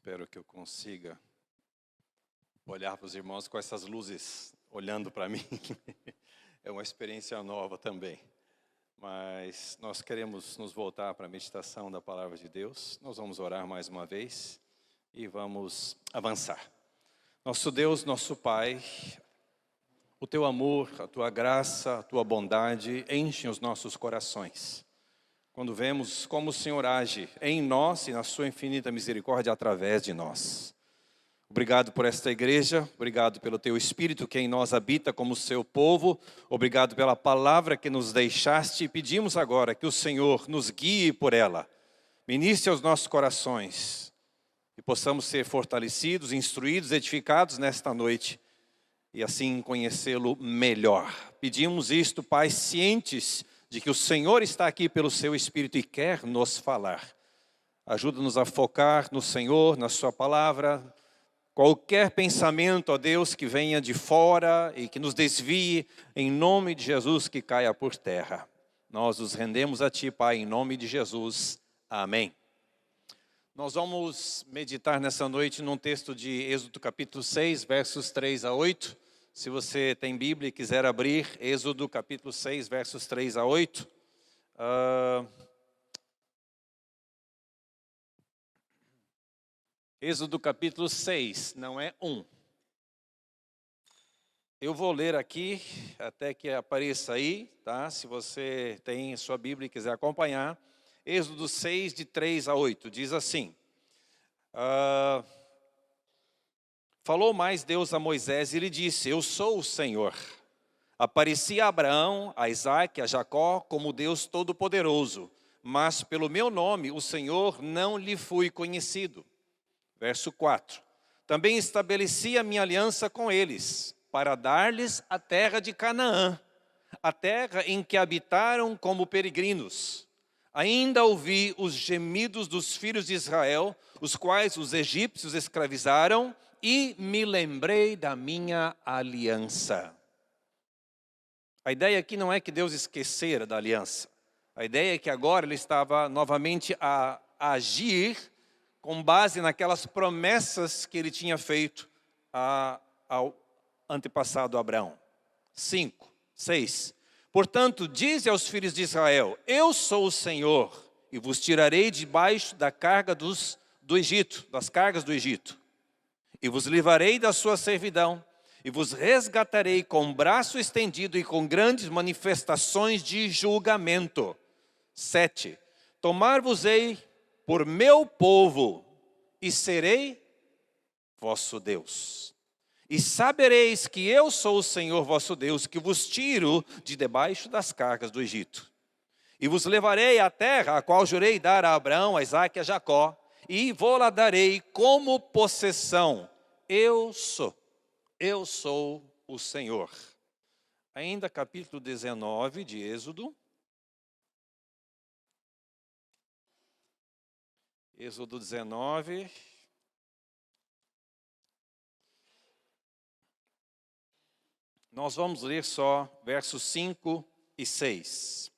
Espero que eu consiga olhar para os irmãos com essas luzes olhando para mim. É uma experiência nova também. Mas nós queremos nos voltar para a meditação da Palavra de Deus. Nós vamos orar mais uma vez e vamos avançar. Nosso Deus, nosso Pai, o Teu amor, a Tua graça, a Tua bondade enchem os nossos corações. Quando vemos como o Senhor age em nós e na sua infinita misericórdia através de nós. Obrigado por esta igreja, obrigado pelo Teu Espírito que em nós habita como seu povo, obrigado pela palavra que nos deixaste e pedimos agora que o Senhor nos guie por ela, ministre aos nossos corações e possamos ser fortalecidos, instruídos, edificados nesta noite e assim conhecê-lo melhor. Pedimos isto, Pai, cientes de que o Senhor está aqui pelo seu Espírito e quer nos falar. Ajuda-nos a focar no Senhor, na sua palavra. Qualquer pensamento, ó Deus, que venha de fora e que nos desvie, em nome de Jesus, que caia por terra. Nós nos rendemos a Ti, Pai, em nome de Jesus. Amém. Nós vamos meditar nessa noite num texto de Êxodo capítulo 6, versos 3 a 8. Se você tem Bíblia e quiser abrir, Êxodo capítulo 6, versos 3 a 8. Êxodo capítulo 6, não é 1. Eu vou ler aqui, até que apareça aí, tá? Se você tem sua Bíblia e quiser acompanhar. Êxodo 6, de 3 a 8, diz assim. Falou mais Deus a Moisés e lhe disse, eu sou o Senhor. Apareci a Abraão, a Isaque, a Jacó, como Deus Todo-Poderoso, mas pelo meu nome, o Senhor, não lhe fui conhecido. Verso 4. Também estabeleci a minha aliança com eles, para dar-lhes a terra de Canaã, a terra em que habitaram como peregrinos. Ainda ouvi os gemidos dos filhos de Israel, os quais os egípcios escravizaram, e me lembrei da minha aliança. A ideia aqui não é que Deus esquecera da aliança. A ideia é que agora Ele estava novamente a agir com base naquelas promessas que Ele tinha feito ao antepassado Abraão. 5, 6. Portanto, dize aos filhos de Israel, eu sou o Senhor, e vos tirarei debaixo da carga do Egito, das cargas do Egito. E vos livrarei da sua servidão, e vos resgatarei com braço estendido e com grandes manifestações de julgamento. 7. Tomar-vos-ei por meu povo, e serei vosso Deus. E sabereis que eu sou o Senhor vosso Deus, que vos tiro de debaixo das cargas do Egito. E vos levarei à terra, a qual jurei dar a Abraão, a Isaque e a Jacó, e vou-la darei como possessão. Eu sou o Senhor. Ainda capítulo 19 de Êxodo. Êxodo 19. Nós vamos ler só versos 5 e 6.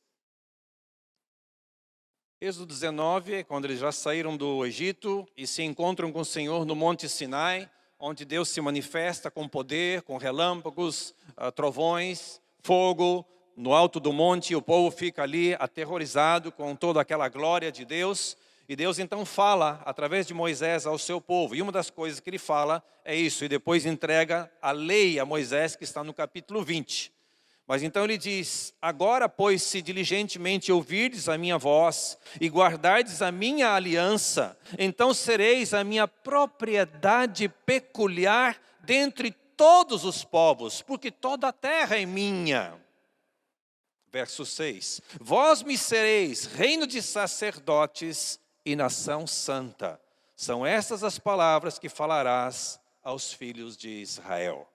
Êxodo 19 é quando eles já saíram do Egito e se encontram com o Senhor no Monte Sinai, onde Deus se manifesta com poder, com relâmpagos, trovões, fogo, no alto do monte, e o povo fica ali aterrorizado com toda aquela glória de Deus. E Deus então fala, através de Moisés, ao seu povo. E uma das coisas que ele fala é isso. E depois entrega a lei a Moisés, que está no capítulo 20. Mas então ele diz, agora, pois, se diligentemente ouvirdes a minha voz e guardardes a minha aliança, então sereis a minha propriedade peculiar dentre todos os povos, porque toda a terra é minha. Verso 6. Vós me sereis reino de sacerdotes e nação santa. São estas as palavras que falarás aos filhos de Israel.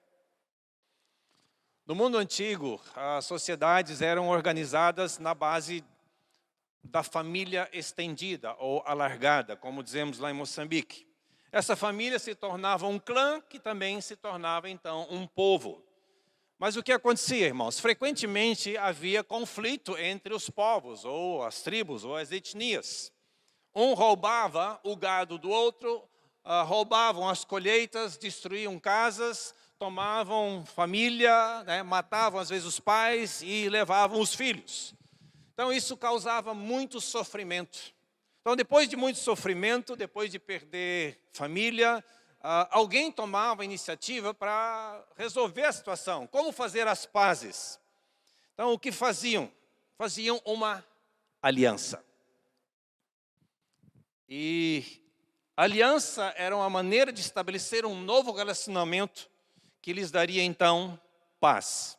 No mundo antigo, as sociedades eram organizadas na base da família estendida ou alargada, como dizemos lá em Moçambique. Essa família se tornava um clã, que também se tornava então um povo. Mas o que acontecia, irmãos? Frequentemente havia conflito entre os povos, ou as tribos, ou as etnias. Um roubava o gado do outro, roubavam as colheitas, destruíam casas, tomavam família, né, matavam às vezes os pais e levavam os filhos. Então isso causava muito sofrimento. Então depois de muito sofrimento, depois de perder família, alguém tomava a iniciativa para resolver a situação. Como fazer as pazes? Então o que faziam? Faziam uma aliança. E a aliança era uma maneira de estabelecer um novo relacionamento que lhes daria então paz.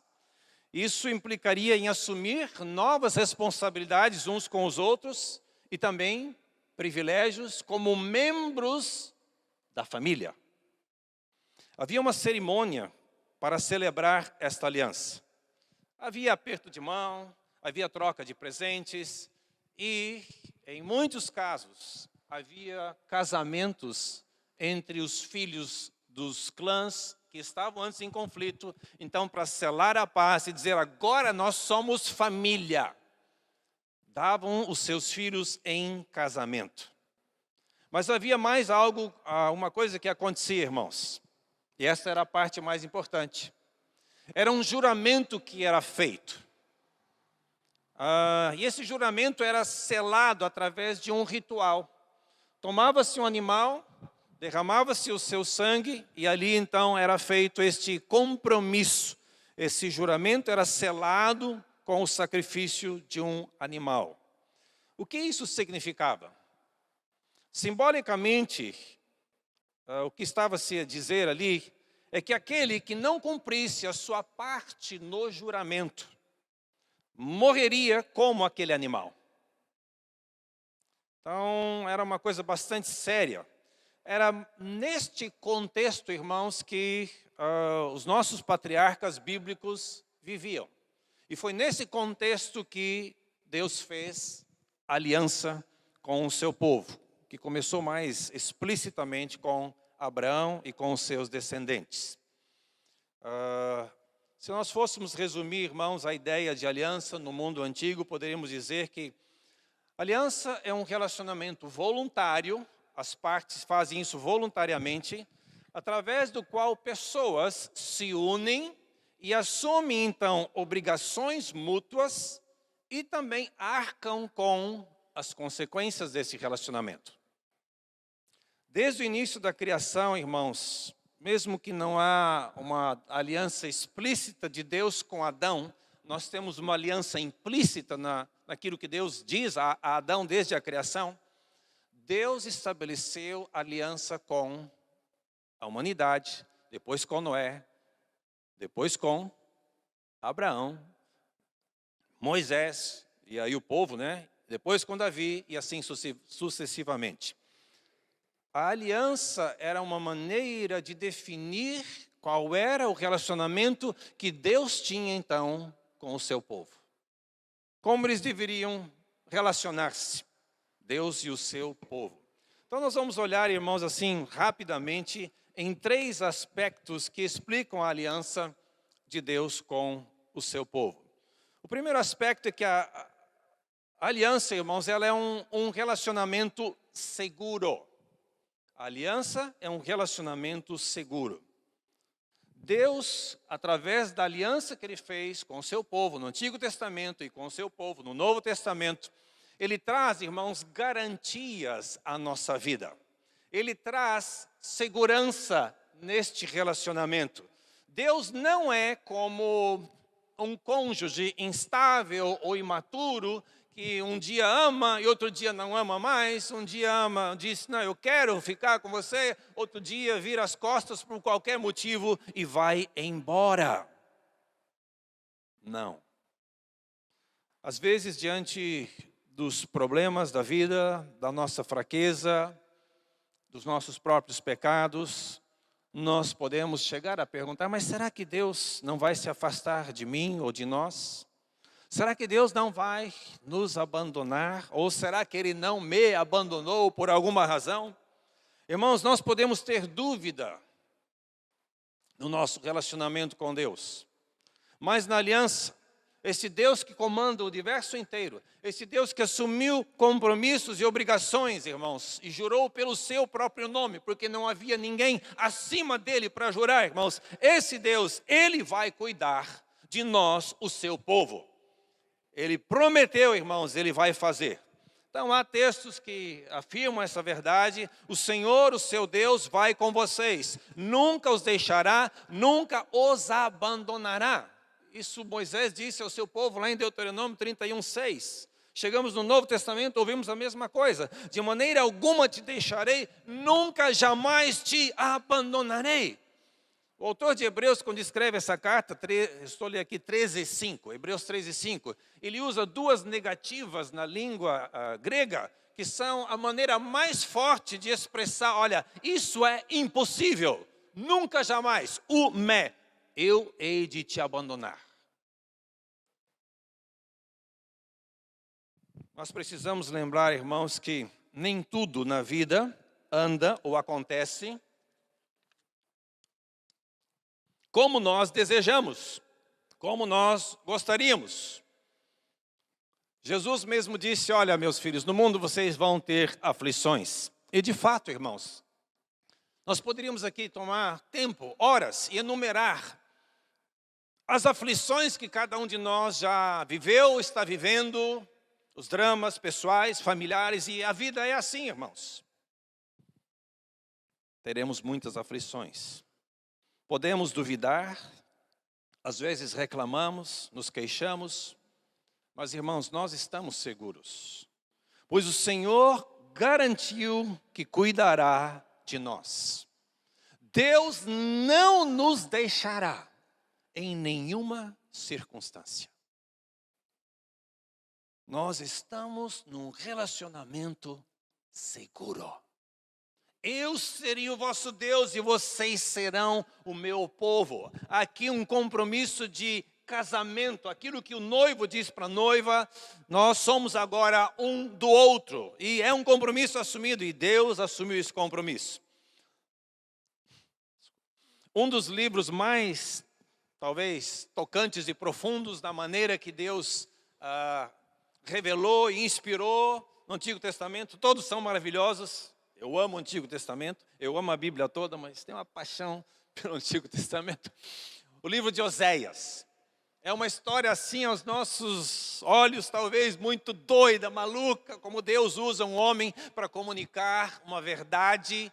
Isso implicaria em assumir novas responsabilidades uns com os outros e também privilégios como membros da família. Havia uma cerimônia para celebrar esta aliança. Havia aperto de mão, havia troca de presentes e, em muitos casos, havia casamentos entre os filhos dos clãs que estavam antes em conflito. Então, para selar a paz e dizer, agora nós somos família, davam os seus filhos em casamento. Mas havia mais algo, uma coisa que acontecia, irmãos. E essa era a parte mais importante. Era um juramento que era feito. E esse juramento era selado através de um ritual. Tomava-se um animal, derramava-se o seu sangue e ali então era feito este compromisso. Esse juramento era selado com o sacrifício de um animal. O que isso significava? Simbolicamente, o que estava-se a dizer ali é que aquele que não cumprisse a sua parte no juramento morreria como aquele animal. Então, era uma coisa bastante séria. Era neste contexto, irmãos, que os nossos patriarcas bíblicos viviam. E foi nesse contexto que Deus fez aliança com o seu povo, que começou mais explicitamente com Abraão e com os seus descendentes. Se nós fôssemos resumir, irmãos, a ideia de aliança no mundo antigo, poderíamos dizer que aliança é um relacionamento voluntário, as partes fazem isso voluntariamente, através do qual pessoas se unem e assumem, então, obrigações mútuas e também arcam com as consequências desse relacionamento. Desde o início da criação, irmãos, mesmo que não há uma aliança explícita de Deus com Adão, nós temos uma aliança implícita naquilo que Deus diz a Adão desde a criação. Deus estabeleceu aliança com a humanidade, depois com Noé, depois com Abraão, Moisés, e aí o povo, né? Depois com Davi e assim sucessivamente. A aliança era uma maneira de definir qual era o relacionamento que Deus tinha então com o seu povo. Como eles deveriam relacionar-se, Deus e o seu povo. Então nós vamos olhar, irmãos, assim rapidamente em 3 aspectos que explicam a aliança de Deus com o seu povo. O primeiro aspecto é que a aliança, irmãos, ela é um relacionamento seguro. A aliança é um relacionamento seguro. Deus, através da aliança que Ele fez com o seu povo no Antigo Testamento e com o seu povo no Novo Testamento, Ele traz, irmãos, garantias à nossa vida. Ele traz segurança neste relacionamento. Deus não é como um cônjuge instável ou imaturo, que um dia ama e outro dia não ama mais, um dia ama, diz, não, eu quero ficar com você, outro dia vira as costas por qualquer motivo e vai embora. Não. Às vezes, diante dos problemas da vida, da nossa fraqueza, dos nossos próprios pecados, nós podemos chegar a perguntar, mas será que Deus não vai se afastar de mim ou de nós? Será que Deus não vai nos abandonar? Ou será que Ele não me abandonou por alguma razão? Irmãos, nós podemos ter dúvida no nosso relacionamento com Deus. Mas na aliança, esse Deus que comanda o universo inteiro, esse Deus que assumiu compromissos e obrigações, irmãos, e jurou pelo seu próprio nome, porque não havia ninguém acima dele para jurar, irmãos. Esse Deus, ele vai cuidar de nós, o seu povo. Ele prometeu, irmãos, ele vai fazer. Então, há textos que afirmam essa verdade. O Senhor, o seu Deus, vai com vocês. Nunca os deixará, nunca os abandonará. Isso Moisés disse ao seu povo lá em Deuteronômio 31:6. Chegamos no Novo Testamento, ouvimos a mesma coisa. De maneira alguma te deixarei, nunca jamais te abandonarei. O autor de Hebreus, quando escreve essa carta, estou lendo aqui 13:5, Hebreus 13:5, ele usa duas negativas na língua grega, que são a maneira mais forte de expressar, olha, isso é impossível, nunca jamais, eu hei de te abandonar. Nós precisamos lembrar, irmãos, que nem tudo na vida anda ou acontece como nós desejamos, como nós gostaríamos. Jesus mesmo disse, olha, meus filhos, no mundo vocês vão ter aflições. E de fato, irmãos, nós poderíamos aqui tomar tempo, horas, e enumerar as aflições que cada um de nós já viveu, está vivendo, os dramas pessoais, familiares, e a vida é assim, irmãos. Teremos muitas aflições. Podemos duvidar, às vezes reclamamos, nos queixamos, mas, irmãos, nós estamos seguros, pois o Senhor garantiu que cuidará de nós. Deus não nos deixará em nenhuma circunstância. Nós estamos num relacionamento seguro. Eu serei o vosso Deus e vocês serão o meu povo. Aqui um compromisso de casamento, aquilo que o noivo diz para a noiva, nós somos agora um do outro. E é um compromisso assumido e Deus assumiu esse compromisso. Um dos livros mais, talvez, tocantes e profundos da maneira que Deus revelou e inspirou no Antigo Testamento, todos são maravilhosos. Eu amo o Antigo Testamento, eu amo a Bíblia toda, mas tenho uma paixão pelo Antigo Testamento. O livro de Oséias. É uma história assim aos nossos olhos, talvez muito doida, maluca, como Deus usa um homem para comunicar uma verdade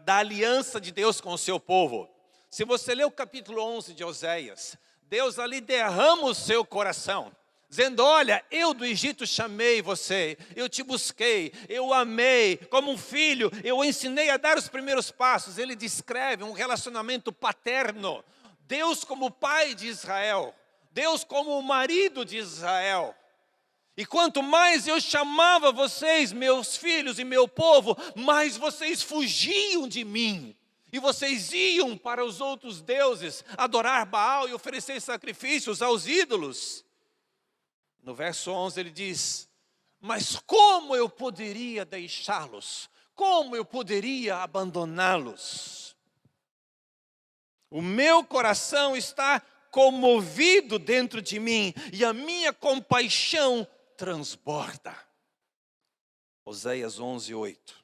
da aliança de Deus com o seu povo. Se você ler o capítulo 11 de Oséias, Deus ali derrama o seu coração, dizendo, olha, eu do Egito chamei você, eu te busquei, eu amei, como um filho, eu o ensinei a dar os primeiros passos. Ele descreve um relacionamento paterno, Deus como pai de Israel, Deus como o marido de Israel. E quanto mais eu chamava vocês, meus filhos e meu povo, mais vocês fugiam de mim. E vocês iam para os outros deuses, adorar Baal e oferecer sacrifícios aos ídolos. No verso 11 ele diz, mas como eu poderia deixá-los? Como eu poderia abandoná-los? O meu coração está comovido dentro de mim e a minha compaixão transborda. Oséias 11:8.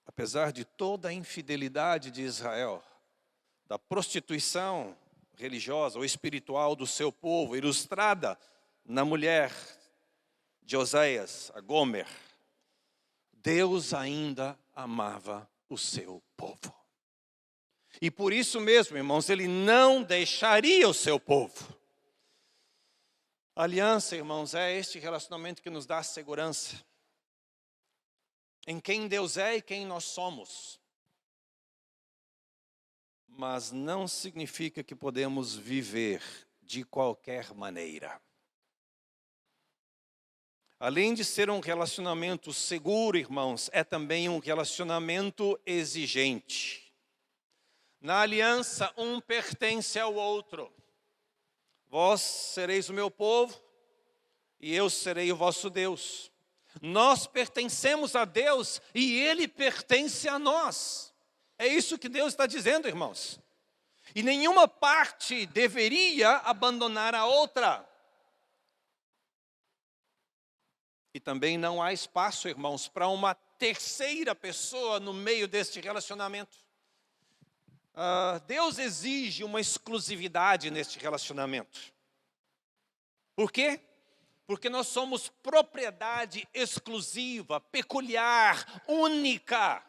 Apesar de toda a infidelidade de Israel, da prostituição religiosa ou espiritual do seu povo, ilustrada na mulher de Oséias, a Gomer, Deus ainda amava o seu povo. E por isso mesmo, irmãos, Ele não deixaria o seu povo. A aliança, irmãos, é este relacionamento que nos dá segurança em quem Deus é e quem nós somos. Mas não significa que podemos viver de qualquer maneira. Além de ser um relacionamento seguro, irmãos, é também um relacionamento exigente. Na aliança, um pertence ao outro. Vós sereis o meu povo e eu serei o vosso Deus. Nós pertencemos a Deus e Ele pertence a nós. É isso que Deus está dizendo, irmãos. E nenhuma parte deveria abandonar a outra. E também não há espaço, irmãos, para uma terceira pessoa no meio deste relacionamento. Deus exige uma exclusividade neste relacionamento. Por quê? Porque nós somos propriedade exclusiva, peculiar, única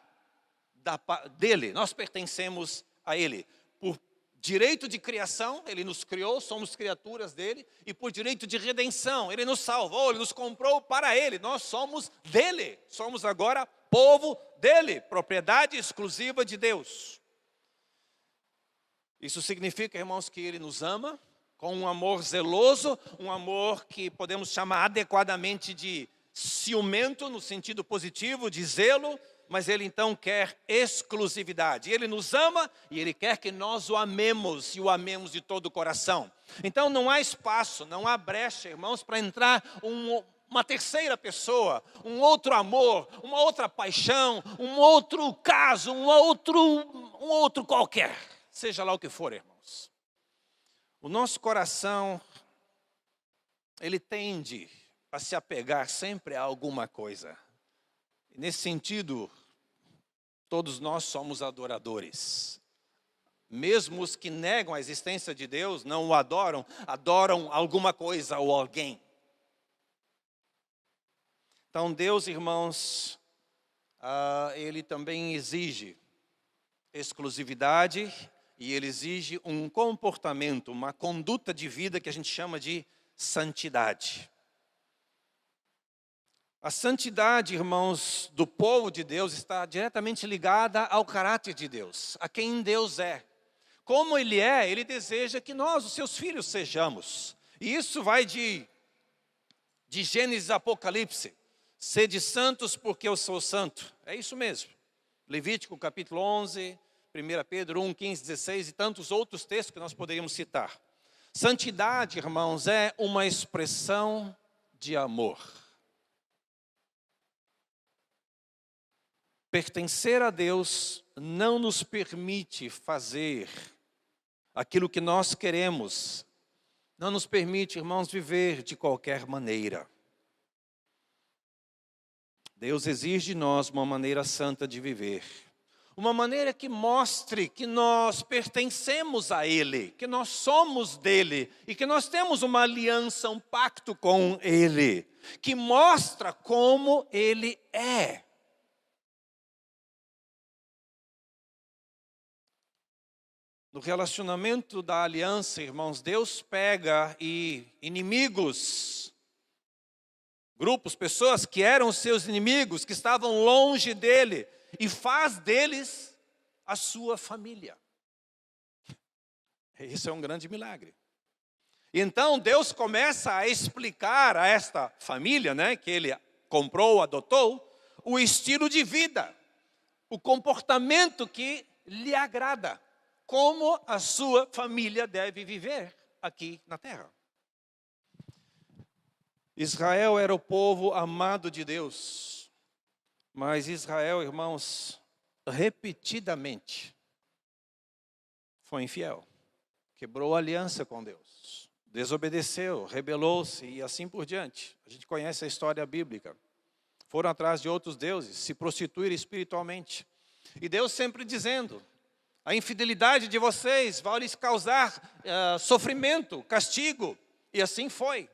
dele. Nós pertencemos a Ele. Por direito de criação, Ele nos criou, somos criaturas dele. E por direito de redenção, Ele nos salvou, Ele nos comprou para Ele. Nós somos dele. Somos agora povo dele, propriedade exclusiva de Deus. Isso significa, irmãos, que Ele nos ama com um amor zeloso, um amor que podemos chamar adequadamente de ciumento, no sentido positivo, de zelo, mas Ele então quer exclusividade. Ele nos ama e Ele quer que nós o amemos, e o amemos de todo o coração. Então não há espaço, não há brecha, irmãos, para entrar uma terceira pessoa, um outro amor, uma outra paixão, um outro caso, um outro qualquer. Seja lá o que for, irmãos. O nosso coração, ele tende a se apegar sempre a alguma coisa. E nesse sentido, todos nós somos adoradores. Mesmo os que negam a existência de Deus, não o adoram, adoram alguma coisa ou alguém. Então Deus, irmãos, Ele também exige exclusividade. E Ele exige um comportamento, uma conduta de vida que a gente chama de santidade. A santidade, irmãos, do povo de Deus está diretamente ligada ao caráter de Deus, a quem Deus é. Como Ele é, Ele deseja que nós, os seus filhos, sejamos. E isso vai de Gênesis a Apocalipse. Sede santos porque eu sou santo. É isso mesmo. Levítico capítulo 11... 1 Pedro 1, 15, 16 e tantos outros textos que nós poderíamos citar. Santidade, irmãos, é uma expressão de amor. Pertencer a Deus não nos permite fazer aquilo que nós queremos. Não nos permite, irmãos, viver de qualquer maneira. Deus exige de nós uma maneira santa de viver. Uma maneira que mostre que nós pertencemos a Ele, que nós somos dele e que nós temos uma aliança, um pacto com Ele, que mostra como Ele é. No relacionamento da aliança, irmãos, Deus pega inimigos, grupos, pessoas que eram seus inimigos, que estavam longe dele, e faz deles a sua família. Isso é um grande milagre. Então Deus começa a explicar a esta família, que Ele comprou, adotou, o estilo de vida, o comportamento que lhe agrada, como a sua família deve viver aqui na terra. Israel era o povo amado de Deus. Mas Israel, irmãos, repetidamente foi infiel. Quebrou a aliança com Deus. Desobedeceu, rebelou-se e assim por diante. A gente conhece a história bíblica. Foram atrás de outros deuses, se prostituíram espiritualmente. E Deus sempre dizendo, a infidelidade de vocês vai lhes causar sofrimento, castigo. E assim foi.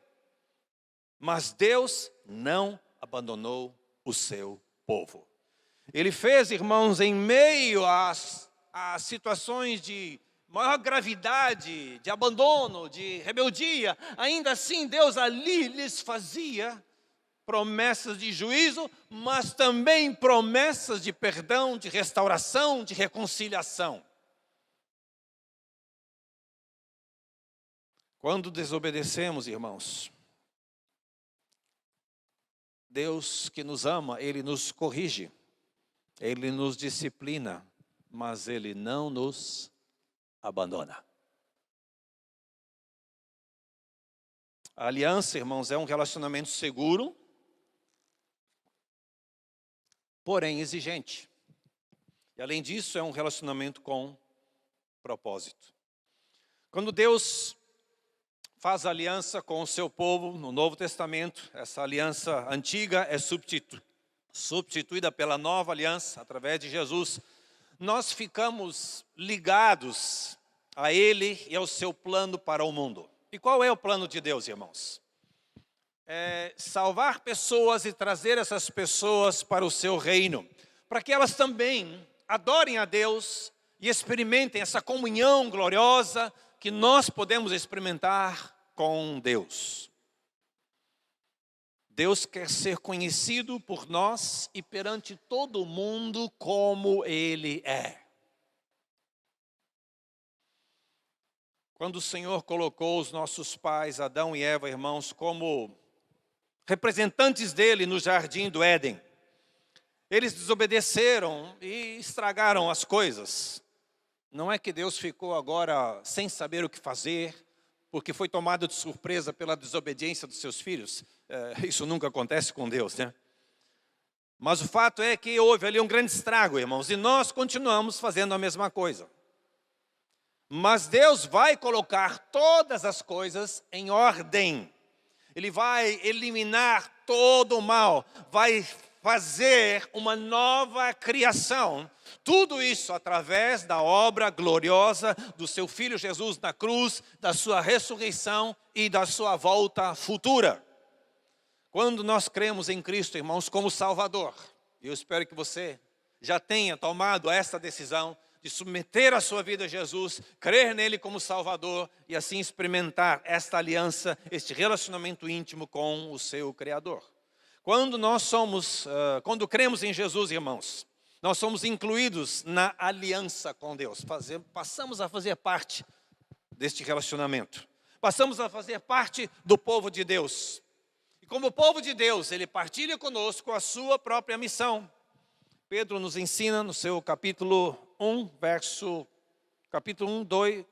Mas Deus não abandonou o seu povo. Ele fez, irmãos, em meio às situações de maior gravidade, de abandono, de rebeldia, ainda assim Deus ali lhes fazia promessas de juízo, mas também promessas de perdão, de restauração, de reconciliação. Quando desobedecemos, irmãos, Deus que nos ama, Ele nos corrige, Ele nos disciplina, mas Ele não nos abandona. A aliança, irmãos, é um relacionamento seguro, porém exigente. E além disso, é um relacionamento com propósito. Quando Deus faz aliança com o seu povo no Novo Testamento, essa aliança antiga é substituída pela nova aliança através de Jesus. Nós ficamos ligados a Ele e ao seu plano para o mundo. E qual é o plano de Deus, irmãos? É salvar pessoas e trazer essas pessoas para o seu reino, para que elas também adorem a Deus e experimentem essa comunhão gloriosa que nós podemos experimentar com Deus. Deus quer ser conhecido por nós e perante todo mundo como Ele é. Quando o Senhor colocou os nossos pais, Adão e Eva, irmãos, como representantes dele no jardim do Éden, eles desobedeceram e estragaram as coisas. Não é que Deus ficou agora sem saber o que fazer, porque foi tomado de surpresa pela desobediência dos seus filhos. Isso nunca acontece com Deus, né? Mas o fato é que houve ali um grande estrago, irmãos, e nós continuamos fazendo a mesma coisa. Mas Deus vai colocar todas as coisas em ordem. Ele vai eliminar todo o mal, vai fazer uma nova criação. Tudo isso através da obra gloriosa do seu Filho Jesus na cruz, da sua ressurreição e da sua volta futura. Quando nós cremos em Cristo, irmãos, como Salvador, eu espero que você já tenha tomado essa decisão de submeter a sua vida a Jesus, crer nele como Salvador e assim experimentar esta aliança, este relacionamento íntimo com o seu Criador. Quando cremos em Jesus, irmãos, nós somos incluídos na aliança com Deus. Passamos a fazer parte deste relacionamento. Passamos a fazer parte do povo de Deus. E como povo de Deus, Ele partilha conosco a sua própria missão. Pedro nos ensina no seu capítulo 1, capítulo 1, 2,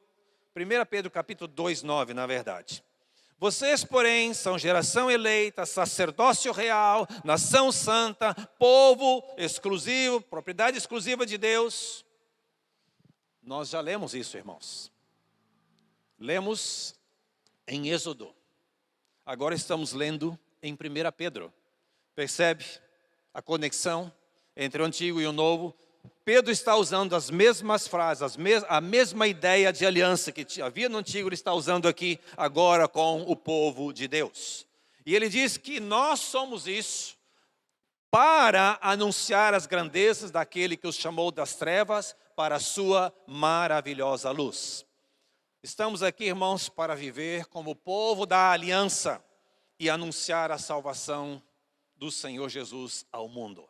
1 Pedro capítulo 2, 9, na verdade. Vocês, porém, são geração eleita, sacerdócio real, nação santa, povo exclusivo, propriedade exclusiva de Deus. Nós já lemos isso, irmãos. Lemos em Êxodo. Agora estamos lendo em 1 Pedro. Percebe a conexão entre o Antigo e o Novo? Pedro está usando as mesmas frases, a mesma ideia de aliança que havia no Antigo, ele está usando aqui agora com o povo de Deus. E ele diz que nós somos isso para anunciar as grandezas daquele que os chamou das trevas para a sua maravilhosa luz. Estamos aqui, irmãos, para viver como povo da aliança e anunciar a salvação do Senhor Jesus ao mundo.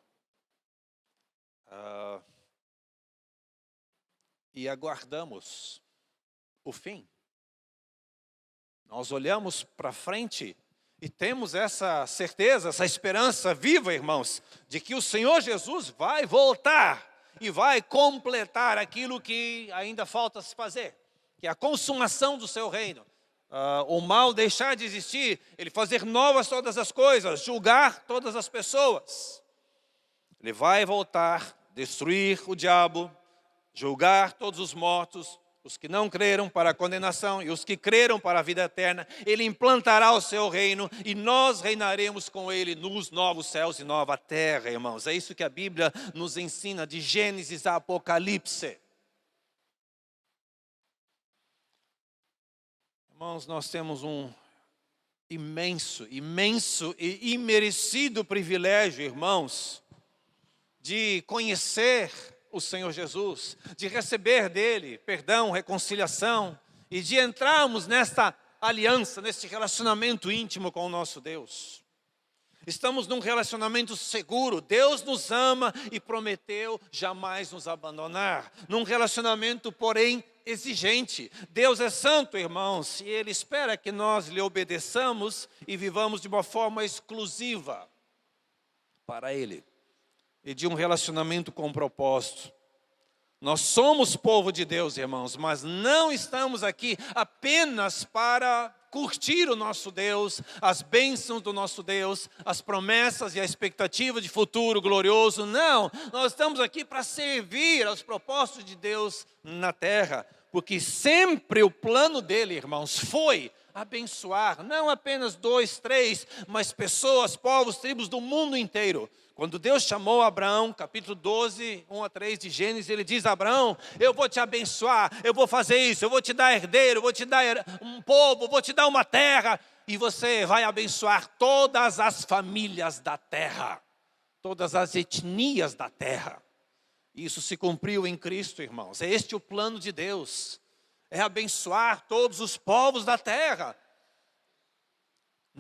E aguardamos o fim. Nós olhamos para frente e temos essa certeza, essa esperança viva, irmãos, de que o Senhor Jesus vai voltar e vai completar aquilo que ainda falta se fazer, que é a consumação do seu reino. O mal deixar de existir, Ele fazer novas todas as coisas, julgar todas as pessoas. Ele vai voltar, destruir o diabo, julgar todos os mortos, os que não creram para a condenação e os que creram para a vida eterna. Ele implantará o seu reino e nós reinaremos com Ele nos novos céus e nova terra, irmãos. É isso que a Bíblia nos ensina de Gênesis a Apocalipse. Irmãos, nós temos um imenso e imerecido privilégio, irmãos, de conhecer o Senhor Jesus, de receber dele perdão, reconciliação e de entrarmos nesta aliança, neste relacionamento íntimo com o nosso Deus. Estamos num relacionamento seguro, Deus nos ama e prometeu jamais nos abandonar. Num relacionamento, porém, exigente. Deus é santo, irmãos, e Ele espera que nós lhe obedeçamos e vivamos de uma forma exclusiva para Ele. E de um relacionamento com propósito. Nós somos povo de Deus, irmãos, mas não estamos aqui apenas para curtir o nosso Deus, as bênçãos do nosso Deus, as promessas e a expectativa de futuro glorioso. Não, nós estamos aqui para servir aos propósitos de Deus na terra, porque sempre o plano dele, irmãos, foi abençoar, não apenas 2, 3, mas pessoas, povos, tribos do mundo inteiro. Quando Deus chamou Abraão, capítulo 12, 1 a 3 de Gênesis, ele diz a Abraão: eu vou te abençoar, eu vou fazer isso, eu vou te dar herdeiro, eu vou te dar um povo, eu vou te dar uma terra, e você vai abençoar todas as famílias da terra, todas as etnias da terra. Isso se cumpriu em Cristo, irmãos. É este o plano de Deus, é abençoar todos os povos da terra.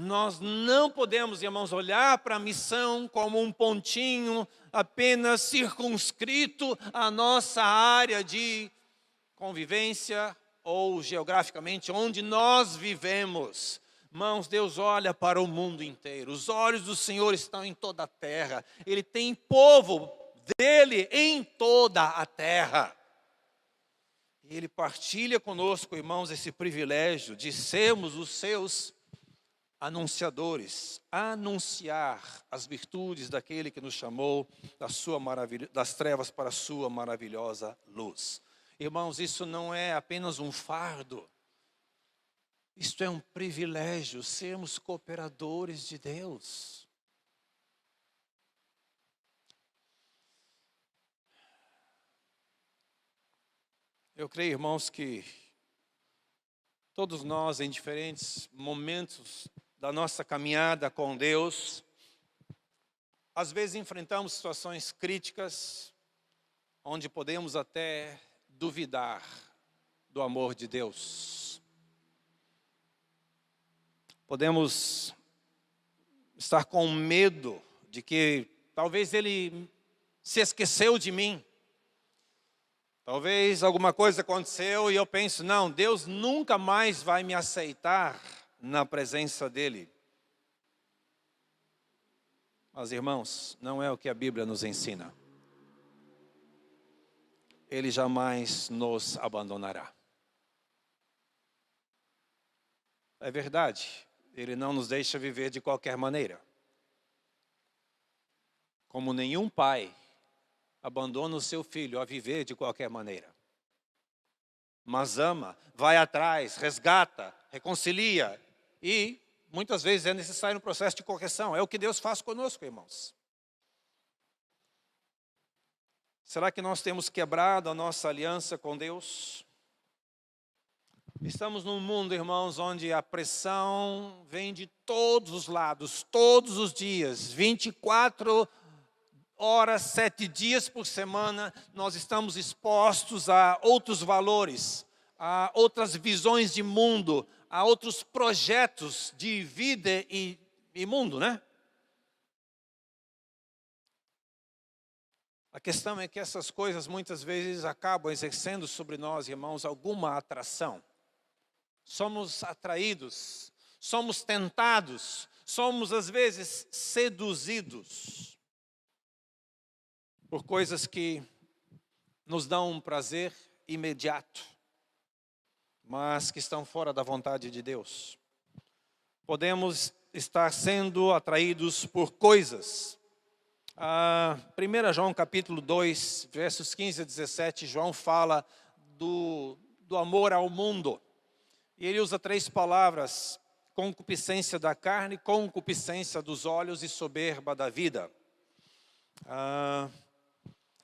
Nós não podemos, irmãos, olhar para a missão como um pontinho apenas circunscrito à nossa área de convivência ou geograficamente onde nós vivemos. Irmãos, Deus olha para o mundo inteiro. Os olhos do Senhor estão em toda a terra. Ele tem povo dele em toda a terra. E Ele partilha conosco, irmãos, esse privilégio de sermos os seus anunciadores, anunciar as virtudes daquele que nos chamou das trevas para a sua maravilhosa luz. Irmãos, isso não é apenas um fardo, isto é um privilégio, sermos cooperadores de Deus. Eu creio, irmãos, que todos nós, em diferentes momentos da nossa caminhada com Deus, às vezes enfrentamos situações críticas, onde podemos até duvidar do amor de Deus. Podemos estar com medo de que talvez Ele se esqueceu de mim. Talvez alguma coisa aconteceu e eu penso, não, Deus nunca mais vai me aceitar na presença dEle. Mas, irmãos, não é o que a Bíblia nos ensina. Ele jamais nos abandonará. É verdade, Ele não nos deixa viver de qualquer maneira. Como nenhum pai abandona o seu filho a viver de qualquer maneira. Mas ama, vai atrás, resgata, reconcilia e muitas vezes é necessário um processo de correção. É o que Deus faz conosco, irmãos. Será que nós temos quebrado a nossa aliança com Deus? Estamos num mundo, irmãos, onde a pressão vem de todos os lados, todos os dias, 24 horas, 7 dias por semana, nós estamos expostos a outros valores, a outras visões de mundo, a outros projetos de vida e mundo, né? A questão é que essas coisas muitas vezes acabam exercendo sobre nós, irmãos, alguma atração. Somos atraídos, somos tentados, somos às vezes seduzidos por coisas que nos dão um prazer imediato, mas que estão fora da vontade de Deus. Podemos estar sendo atraídos por coisas. 1 João capítulo 2, versos 15 a 17, João fala do amor ao mundo. E ele usa 3 palavras: concupiscência da carne, concupiscência dos olhos e soberba da vida.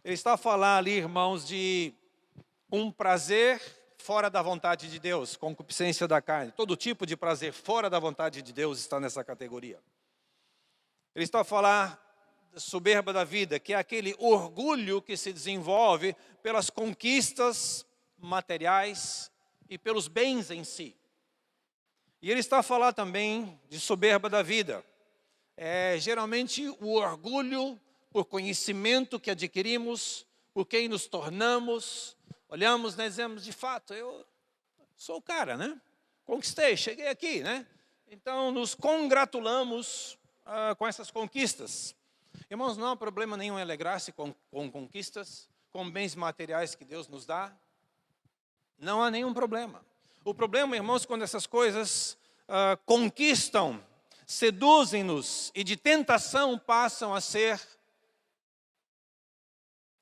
Ele está a falar ali, irmãos, de um prazer fora da vontade de Deus, concupiscência da carne. Todo tipo de prazer fora da vontade de Deus está nessa categoria. Ele está a falar da soberba da vida, que é aquele orgulho que se desenvolve pelas conquistas materiais e pelos bens em si. E ele está a falar também de soberba da vida. É geralmente o orgulho por conhecimento que adquirimos, por quem nos tornamos. Olhamos, né, dizemos, de fato, eu sou o cara, né? Conquistei, cheguei aqui, né? Então, nos congratulamos com essas conquistas. Irmãos, não há problema nenhum em alegrar-se com conquistas, com bens materiais que Deus nos dá. Não há nenhum problema. O problema, irmãos, quando essas coisas conquistam, seduzem-nos e de tentação passam a ser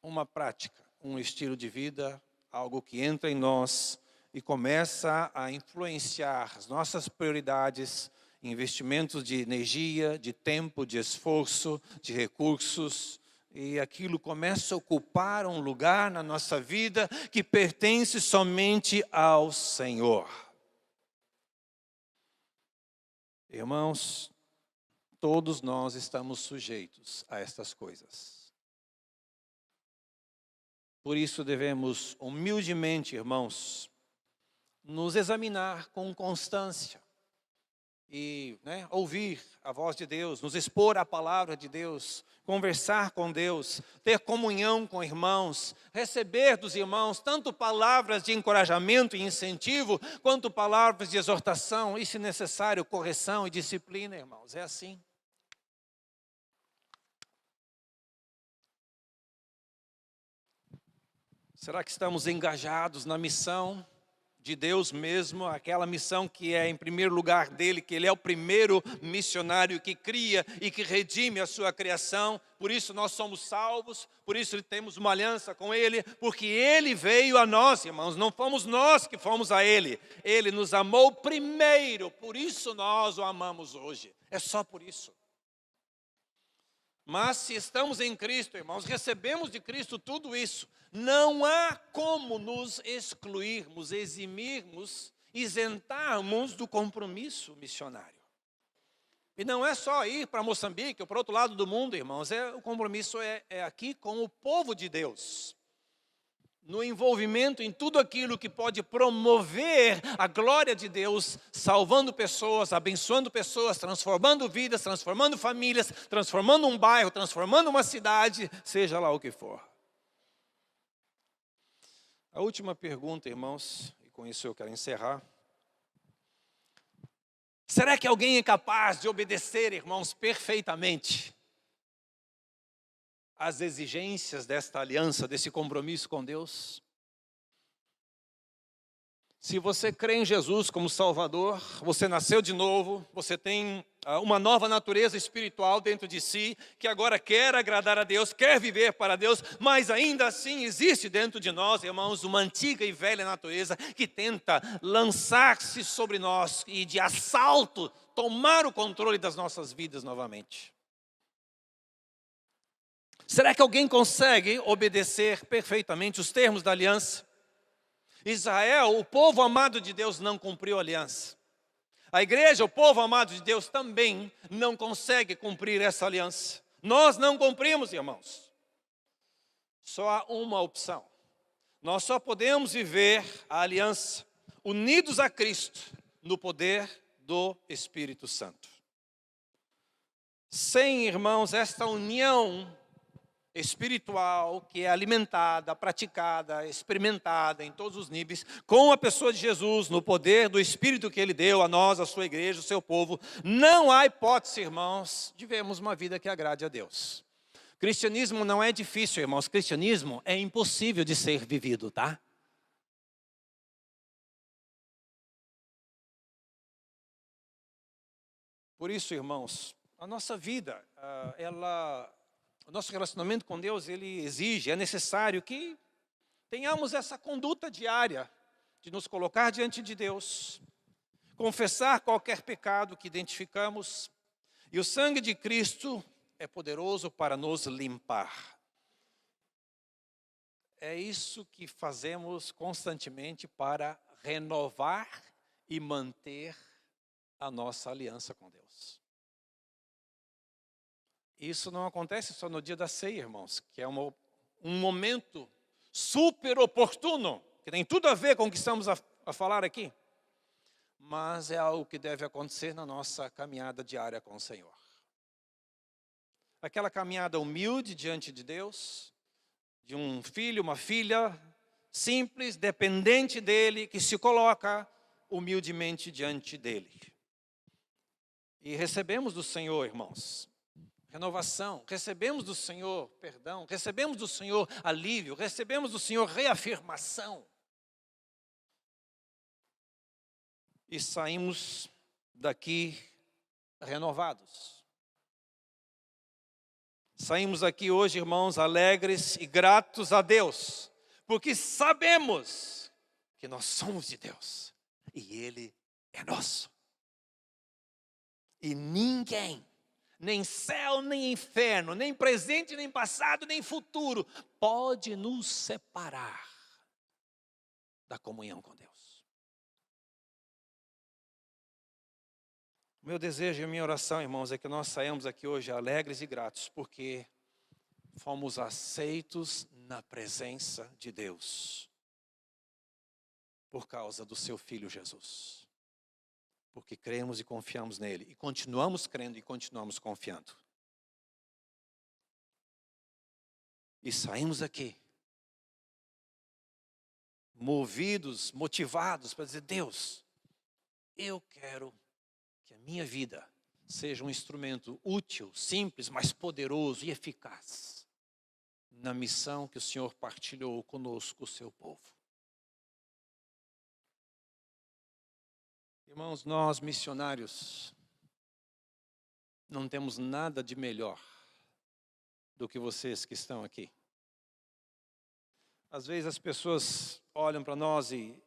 uma prática, um estilo de vida, algo que entra em nós e começa a influenciar as nossas prioridades, investimentos de energia, de tempo, de esforço, de recursos, e aquilo começa a ocupar um lugar na nossa vida que pertence somente ao Senhor. Irmãos, todos nós estamos sujeitos a estas coisas. Por isso devemos humildemente, irmãos, nos examinar com constância e ouvir a voz de Deus, nos expor à palavra de Deus, conversar com Deus, ter comunhão com irmãos, receber dos irmãos tanto palavras de encorajamento e incentivo, quanto palavras de exortação e, se necessário, correção e disciplina, irmãos. É assim. Será que estamos engajados na missão de Deus mesmo, aquela missão que é em primeiro lugar dele, que ele é o primeiro missionário que cria e que redime a sua criação, por isso nós somos salvos, por isso temos uma aliança com ele, porque ele veio a nós, irmãos, não fomos nós que fomos a ele, ele nos amou primeiro, por isso nós o amamos hoje, é só por isso. Mas se estamos em Cristo, irmãos, recebemos de Cristo tudo isso, não há como nos excluirmos, eximirmos, isentarmos do compromisso missionário. E não é só ir para Moçambique ou para o outro lado do mundo, irmãos, o compromisso é aqui com o povo de Deus. No envolvimento em tudo aquilo que pode promover a glória de Deus, salvando pessoas, abençoando pessoas, transformando vidas, transformando famílias, transformando um bairro, transformando uma cidade, seja lá o que for. A última pergunta, irmãos, e com isso eu quero encerrar. Será que alguém é capaz de obedecer, irmãos, perfeitamente as exigências desta aliança, desse compromisso com Deus? Se você crê em Jesus como Salvador, você nasceu de novo, você tem uma nova natureza espiritual dentro de si, que agora quer agradar a Deus, quer viver para Deus, mas ainda assim existe dentro de nós, irmãos, uma antiga e velha natureza que tenta lançar-se sobre nós e de assalto tomar o controle das nossas vidas novamente. Será que alguém consegue obedecer perfeitamente os termos da aliança? Israel, o povo amado de Deus, não cumpriu a aliança. A igreja, o povo amado de Deus, também não consegue cumprir essa aliança. Nós não cumprimos, irmãos. Só há uma opção. Nós só podemos viver a aliança unidos a Cristo no poder do Espírito Santo. Sem, irmãos, esta união espiritual que é alimentada, praticada, experimentada em todos os níveis, com a pessoa de Jesus, no poder do Espírito que Ele deu a nós, a sua igreja, o seu povo, não há hipótese, irmãos, de vermos uma vida que agrade a Deus. Cristianismo não é difícil, irmãos, cristianismo é impossível de ser vivido, tá? Por isso, irmãos, a nossa vida, o nosso relacionamento com Deus, ele exige, é necessário que tenhamos essa conduta diária de nos colocar diante de Deus, confessar qualquer pecado que identificamos, e o sangue de Cristo é poderoso para nos limpar. É isso que fazemos constantemente para renovar e manter a nossa aliança com Deus. Isso não acontece só no dia da ceia, irmãos, que é um momento super oportuno, que tem tudo a ver com o que estamos a falar aqui. Mas é algo que deve acontecer na nossa caminhada diária com o Senhor. Aquela caminhada humilde diante de Deus, de um filho, uma filha, simples, dependente dEle, que se coloca humildemente diante dEle. E recebemos do Senhor, irmãos, renovação, recebemos do Senhor perdão, recebemos do Senhor alívio, recebemos do Senhor reafirmação. E saímos daqui renovados. Saímos daqui hoje, irmãos, alegres e gratos a Deus, porque sabemos que nós somos de Deus e Ele é nosso. E ninguém, nem céu, nem inferno, nem presente, nem passado, nem futuro, pode nos separar da comunhão com Deus. O meu desejo e a minha oração, irmãos, é que nós saímos aqui hoje alegres e gratos, porque fomos aceitos na presença de Deus, por causa do seu Filho Jesus. Porque cremos e confiamos nele, e continuamos crendo e continuamos confiando. E saímos aqui, movidos, motivados para dizer: Deus, eu quero que a minha vida seja um instrumento útil, simples, mas poderoso e eficaz na missão que o Senhor partilhou conosco, o seu povo. Irmãos, nós missionários não temos nada de melhor do que vocês que estão aqui. Às vezes as pessoas olham para nós e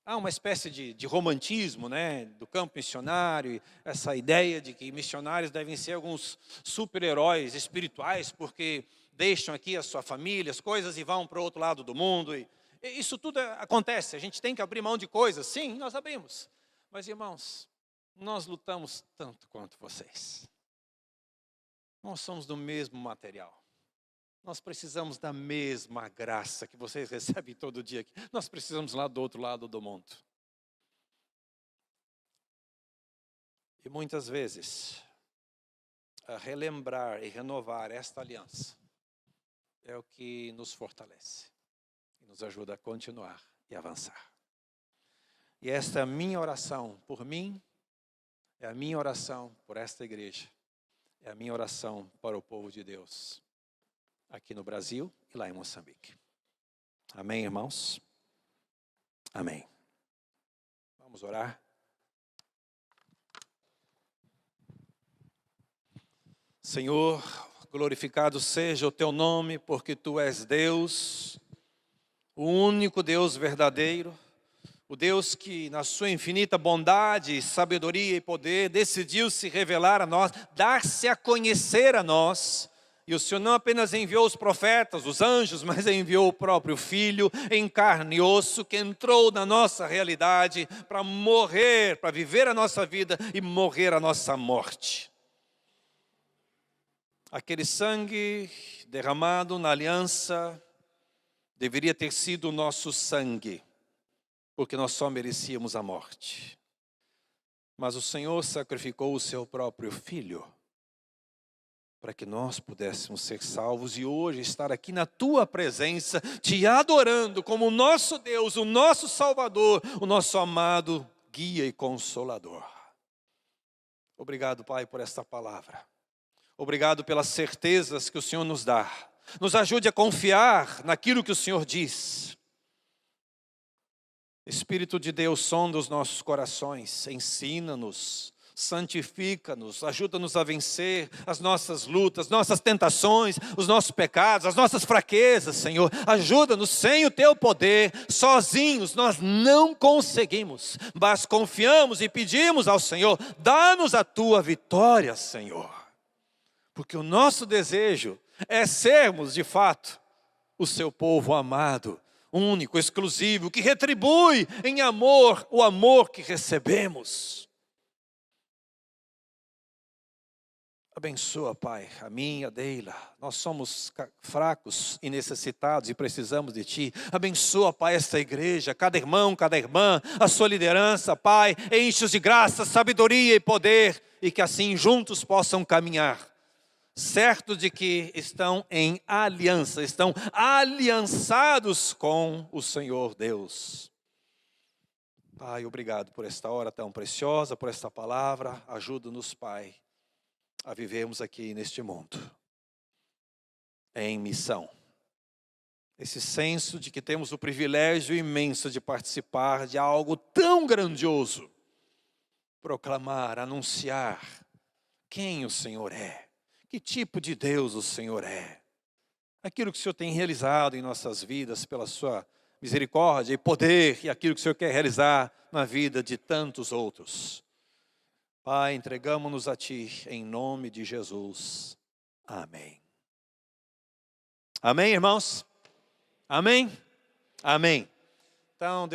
há uma espécie de romantismo, né, do campo missionário, essa ideia de que missionários devem ser alguns super-heróis espirituais, porque deixam aqui a sua família, as coisas, e vão para o outro lado do mundo. E isso tudo acontece, a gente tem que abrir mão de coisas, sim, nós abrimos. Mas, irmãos, nós lutamos tanto quanto vocês. Nós somos do mesmo material. Nós precisamos da mesma graça que vocês recebem todo dia aqui. Nós precisamos lá do outro lado do mundo. E muitas vezes, relembrar e renovar esta aliança é o que nos fortalece e nos ajuda a continuar e avançar. E esta é a minha oração por mim, é a minha oração por esta igreja, é a minha oração para o povo de Deus, aqui no Brasil e lá em Moçambique. Amém, irmãos? Amém. Vamos orar. Senhor, glorificado seja o teu nome, porque tu és Deus, o único Deus verdadeiro, o Deus que na sua infinita bondade, sabedoria e poder decidiu se revelar a nós, dar-se a conhecer a nós. E o Senhor não apenas enviou os profetas, os anjos, mas enviou o próprio Filho em carne e osso, que entrou na nossa realidade para morrer, para viver a nossa vida e morrer a nossa morte. Aquele sangue derramado na aliança deveria ter sido o nosso sangue, porque nós só merecíamos a morte. Mas o Senhor sacrificou o seu próprio Filho para que nós pudéssemos ser salvos e hoje estar aqui na tua presença, te adorando como o nosso Deus, o nosso Salvador, o nosso amado guia e consolador. Obrigado, Pai, por esta palavra. Obrigado pelas certezas que o Senhor nos dá. Nos ajude a confiar naquilo que o Senhor diz. Espírito de Deus, sonda os nossos corações, ensina-nos, santifica-nos, ajuda-nos a vencer as nossas lutas, nossas tentações, os nossos pecados, as nossas fraquezas, Senhor. Ajuda-nos, sem o teu poder, sozinhos nós não conseguimos, mas confiamos e pedimos ao Senhor, dá-nos a tua vitória, Senhor. Porque o nosso desejo é sermos, de fato, o seu povo amado, único, exclusivo, que retribui em amor o amor que recebemos. Abençoa, Pai, a mim e a Deila. Nós somos fracos e necessitados e precisamos de Ti. Abençoa, Pai, esta igreja, cada irmão, cada irmã, a sua liderança, Pai. Enche-os de graça, sabedoria e poder, e que assim juntos possam caminhar, certo de que estão em aliança, estão aliançados com o Senhor Deus. Pai, obrigado por esta hora tão preciosa, por esta palavra. Ajuda-nos, Pai, a vivermos aqui neste mundo em missão. Esse senso de que temos o privilégio imenso de participar de algo tão grandioso, proclamar, anunciar quem o Senhor é, que tipo de Deus o Senhor é. Aquilo que o Senhor tem realizado em nossas vidas pela sua misericórdia e poder, e aquilo que o Senhor quer realizar na vida de tantos outros. Pai, entregamos-nos a Ti, em nome de Jesus. Amém. Amém, irmãos? Amém? Amém. Então,